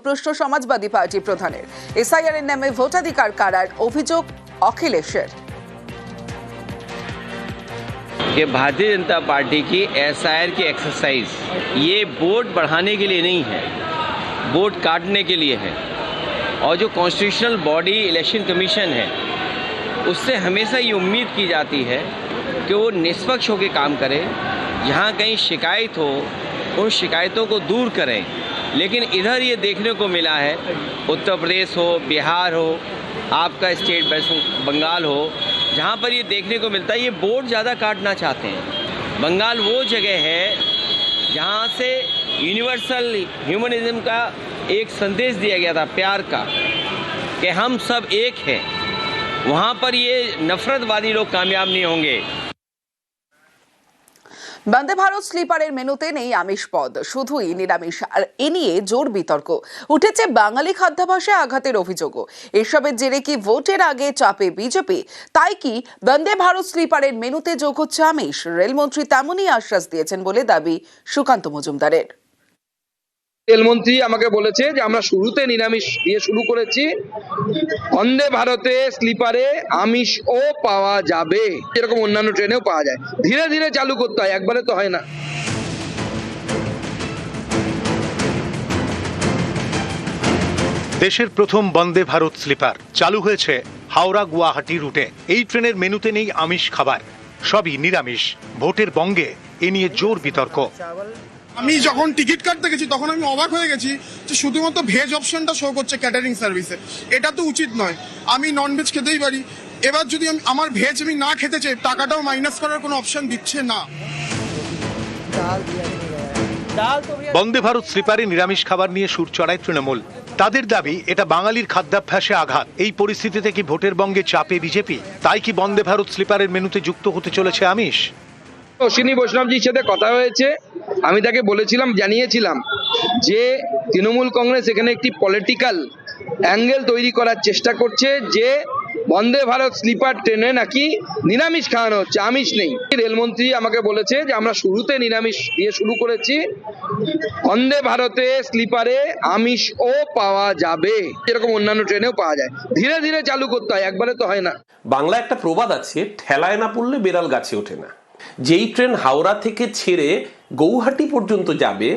প্রশ্ন সমাজবাদী পার্টি প্রধানের এসআইআর এর নামে ভোটাধিকার কারার অভিযোগ अखिलेशर। कि भारतीय जनता पार्टी की एसआईआर की एक्सरसाइज ये वोट बढ़ाने के लिए नहीं है, वोट काटने के लिए है। और जो कॉन्स्टिट्यूशनल बॉडी इलेक्शन कमीशन है उससे हमेशा ये उम्मीद की जाती है कि वो निष्पक्ष होकर काम करे, जहाँ कहीं शिकायत हो उन शिकायतों को दूर करें। लेकिन इधर ये देखने को मिला है, उत्तर प्रदेश हो, बिहार हो, आपका स्टेट वेस्ट बंगाल हो, जहाँ पर ये देखने को मिलता है ये वोट ज़्यादा काटना चाहते हैं। बंगाल वो जगह है जहाँ से यूनिवर्सल ह्यूमनिज्म का एक संदेश दिया गया था, प्यार का, कि हम सब एक हैं। वहाँ पर ये नफरतवादी लोग कामयाब नहीं होंगे। বন্দে ভারত স্লিপারের মেনুতে নেই আমিষ পদ, শুধুই নিরামিষ, আর এ নিয়ে জোর বিতর্ক উঠেছে। বাঙালি খাদ্যাভ্যাসে আঘাতের অভিযোগও। এসবের জেরে কি ভোটের আগে চাপে বিজেপি? তাই কি বন্দে ভারত স্লিপারের মেনুতে যোগ হচ্ছে আমিষ? রেলমন্ত্রী তেমনই আশ্বাস দিয়েছেন বলে দাবি সুকান্ত মজুমদারের। রেলমন্ত্রী আমাকে বলেছে যে আমরা শুরুতে নিরামিষ দিয়ে শুরু করেছি, বন্দে ভারতে স্লিপারে আমিষও পাওয়া যাবে, এরকম অন্যান্য ট্রেনেও পাওয়া যায়। ধীরে ধীরে চালু করতে হয়, একবারে তো হয় না। দেশের প্রথম বন্দে ভারত স্লিপার চালু হয়েছে হাওড়া গুয়াহাটি রুটে। এই ট্রেনের মেনুতে নেই আমিষ খাবার, সবই নিরামিষ। ভোটের বঙ্গে এ নিয়ে জোর বিতর্ক। আমি যখন টিকিট কাটতে গেছি তখন আমি অবাক হয়ে গেছি যে শুধুমাত্র ভেজ অপশনটা শো করছে ক্যাটারিং সার্ভিসে। এটা তো উচিত নয়, আমি নন ভেজ খেতেই পারি। এবার যদি আমার ভেজ আমি না খেতে চাই, টাকাটাও মাইনাস করার কোনো অপশন দিচ্ছে না। বন্দে ভারত স্লিপারে নিরামিষ খাবার নিয়ে সুর চড়ায় তৃণমূল। তাদের দাবি এটা বাঙালির খাদ্যাভ্যাসে আঘাত। এই পরিস্থিতিতে কি ভোটের বঙ্গে চাপে বিজেপি? তাই কি বন্দে ভারত স্লিপারের মেনুতে যুক্ত হতে চলেছে আমিষ? অশ্বিনী বৈষ্ণবজির সাথে কথা হয়েছে, আমি তাকে বলেছিলাম, জানিয়েছিলাম যে তৃণমূল কংগ্রেস এখানে একটি পলিটিক্যাল অ্যাঙ্গেল তৈরি করার চেষ্টা করছে যে বন্দে ভারত স্লিপার ট্রেনে নাকি নিরামিষ খাওয়ানো হচ্ছে, আমিষ নেই। রেলমন্ত্রী আমাকে বলেছে যে আমরা শুরুতে নিরামিষ দিয়ে শুরু করেছি, বন্দে ভারতে স্লিপারে আমিষও পাওয়া যাবে, এরকম অন্যান্য ট্রেনেও পাওয়া যায়। ধীরে ধীরে চালু করতে হয়, একবারে তো হয় না। বাংলা একটা প্রবাদ আছে, ঠেলায় না পড়লে বেড়াল গাছে ওঠে না। যেই ট্রেন হাওড়া থেকে ছেড়ে গৌহাটি পর্যন্ত যাবে,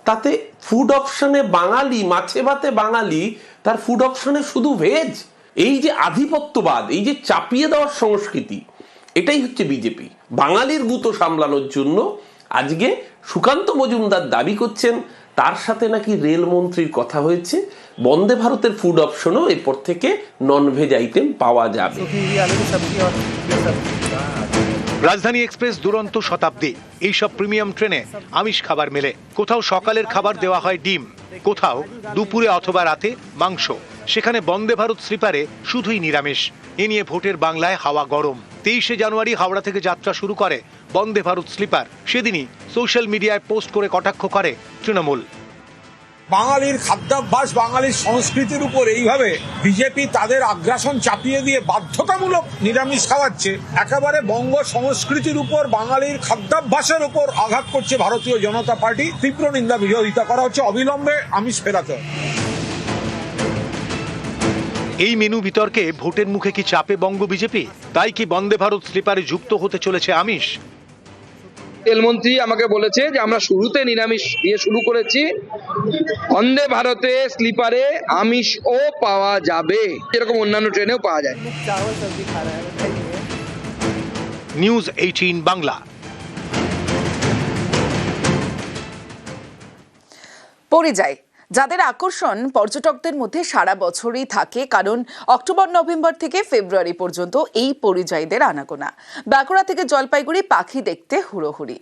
তাতে ফুড অপশনে বাঙালি, মাছে ভাতে বাঙালি, তার ফুড অপশনে শুধু ভেজ। এই যে আধিপত্যবাদ, এই যে চাপিয়ে দেওয়ার সংস্কৃতি, এটাই হচ্ছে বিজেপি। বাঙালির গুতো সামলানোর জন্য আজকে সুকান্ত মজুমদার দাবি করছেন তার সাথে নাকি রেলমন্ত্রীর কথা হয়েছে, বন্দে ভারতের ফুড অপশনও এরপর থেকে ননভেজ আইটেম পাওয়া যাবে। রাজধানী এক্সপ্রেস, দুরন্ত শতাব্দী, এইসব প্রিমিয়াম ট্রেনে আমিষ খাবার মেলে। কোথাও সকালের খাবার দেওয়া হয় ডিম, কোথাও দুপুরে অথবা রাতে মাংস। সেখানে বন্দে ভারত স্লিপারে শুধুই নিরামিষ। এ নিয়ে ভোটের বাংলায় হাওয়া গরম। 23শে জানুয়ারি হাওড়া থেকে যাত্রা শুরু করে বন্দে ভারত স্লিপার। সেদিনই সোশ্যাল মিডিয়ায় পোস্ট করে কটাক্ষ করে তৃণমূল। বাঙালির খাদ্যাভ্যাস, বাঙালির সংস্কৃতির উপর এইভাবে বিজেপি তাদের আগ্রাসন চাপিয়ে দিয়ে বাধ্যতামূলক নিরামিষ খাওয়াচ্ছে, একেবারে বঙ্গ সংস্কৃতির উপর, বাঙালির খাদ্যাভ্যাসের উপর আঘাত করছে ভারতীয় জনতা পার্টি। তীব্র নিন্দা, বিরোধিতা করা হচ্ছে। অবিলম্বে আমিষ ফেরাতে হবে। এই মেনু বিতর্কে ভোটের মুখে কি চাপে বঙ্গ বিজেপি? তাই কি বন্দে ভারত স্লিপারে যুক্ত হতে চলেছে আমিষ? রেলমন্ত্রী আমাকে বলেছে যে আমরা শুরুতে নিরামিষ দিয়ে শুরু করেছি, বন্দে ভারতে স্লিপারে আমিষও পাওয়া যাবে, এরকম অন্যান্য ট্রেনেও পাওয়া যায়। নিউজ 18 বাংলা। পরিযায়ী যাদের আকর্ষণ পর্যটকদের মধ্যে সারা বছরই থাকে, কারণ অক্টোবর নভেম্বর থেকে ফেব্রুয়ারি পর্যন্ত এই পরিযায়ীদের আনাগোনা। বাঁকুড়া থেকে জলপাইগুড়ি পাখি দেখতে হুড়োহুড়ি।